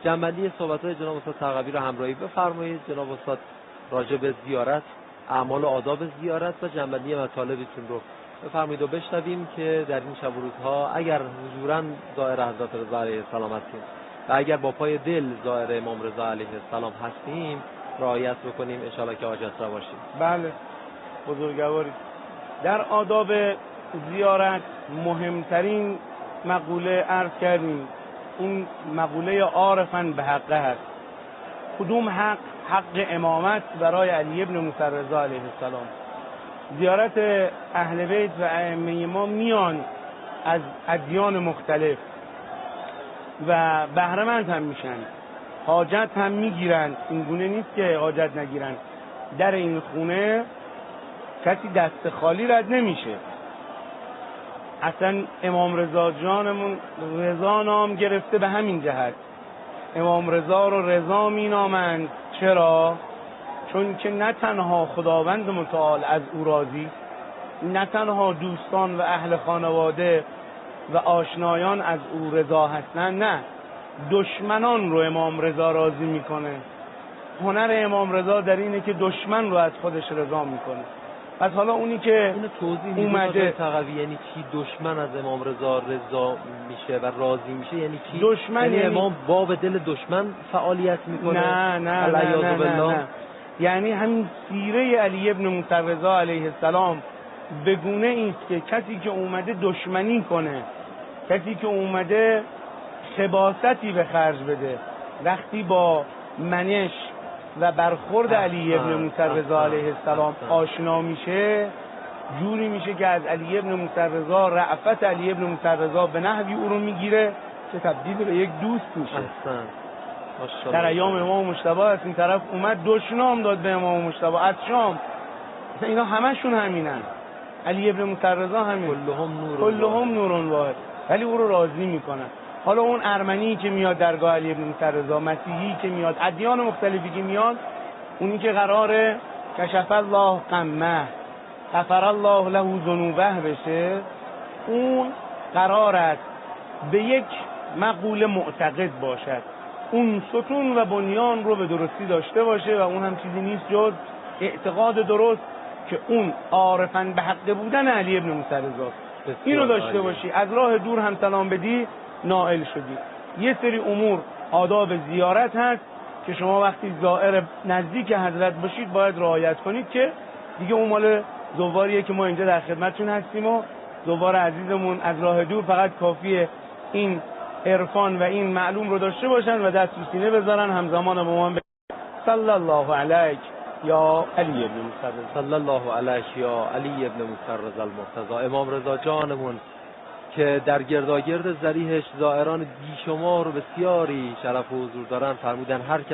جنبندی صحبت‌های جناب استاد تقوی رو همراهی بفرمایید جناب استاد راجع به زیارت، اعمال و آداب زیارت و جنبندی مطالبتون رو بفرمایید و بشنویم که در این شب و روزها اگر حضوراً زائر حضرت رضا علیه السلام هستیم و اگر با پای دل زائر امام رضا علیه السلام هستیم رعایت بکنیم ان شاءالله که حاجت روا باشیم. بله بزرگواری. در آداب زیارت مهمترین مقوله عرض کردیم، اون مقوله عارفاً به حقه هست. کدوم حق؟ حق امامت برای علی ابن موسی رضا علیه السلام. زیارت اهل بیت و ائمه ما میان از ادیان مختلف و بهره مند هم میشن، حاجت هم میگیرن، این گونه نیست که حاجت نگیرن. در این خونه کسی دست خالی رد نمیشه. اصلا امام رضا جانمون رضا نام گرفته به همین جهت. امام رضا رو رضا می نامند. چرا؟ چون که نه تنها خداوند متعال از او راضی، نه تنها دوستان و اهل خانواده و آشنایان از او رضا هستند، نه دشمنان رو امام رضا راضی میکنه. هنر امام رضا در اینه که دشمن رو از خودش رضا میکنه. پس حالا اونی که اومده تقوی یعنی چی؟ دشمن از امام رضا رضا میشه و راضی میشه یعنی چی؟ دشمن یعنی امام با به دل دشمن فعالیت میکنه؟ نه. یعنی همین سیره علی ابن موسی رضا علیه السلام به گونه ایست که کسی که اومده دشمنی کنه، کسی که اومده خباثتی به خرج بده، وقتی با منش و برخورد علی ابن موسی رضا علیه السلام آشنا میشه، جوری میشه که از علی ابن موسی رضا رأفت علی ابن موسی رضا به نحوی او رو میگیره که تبدیل به یک دوست میشه. در ایام امام مجتبی از این طرف اومد دشنام داد به امام مجتبی از شام. اینا همشون همینن. علی ابن موسی رضا همین، کلهم نور واحد، ولی او رو راضی میکنن. حالا اون ارمنی که میاد درگاه علی ابن موسی رضا، مسیحی که میاد، ادیان مختلفی که میاد، اونی که قراره کشف الله غمه غفر الله له ذنوبه بشه، اون قرار است به یک مقوله معتقد باشد، اون ستون و بنیان رو به درستی داشته باشه و اون هم چیزی نیست جز اعتقاد درست که اون عارفاً به حق بودن علی ابن موسی رضاست. اینو داشته باشی، از راه دور هم سلام بدی نائل شدی. یه سری امور آداب زیارت هست که شما وقتی زائر نزدیک حضرت باشید باید رعایت کنید، که دیگه اون مال زواریه که ما اینجا در خدمتتون هستیم و زوار عزیزمون از راه دور فقط کافیه این عرفان و این معلوم رو داشته باشن و دست رو سینه بذارن، همزمان با ما صلی الله علیک یا علی ابن موسی رضا، صلی الله علیک یا علی ابن موسی رضا المرتضی. امام رضا جانمون که در گرداگرد ذریحش زائران بیشمار و بسیاری شرف و حضور دارن، فرمودن هر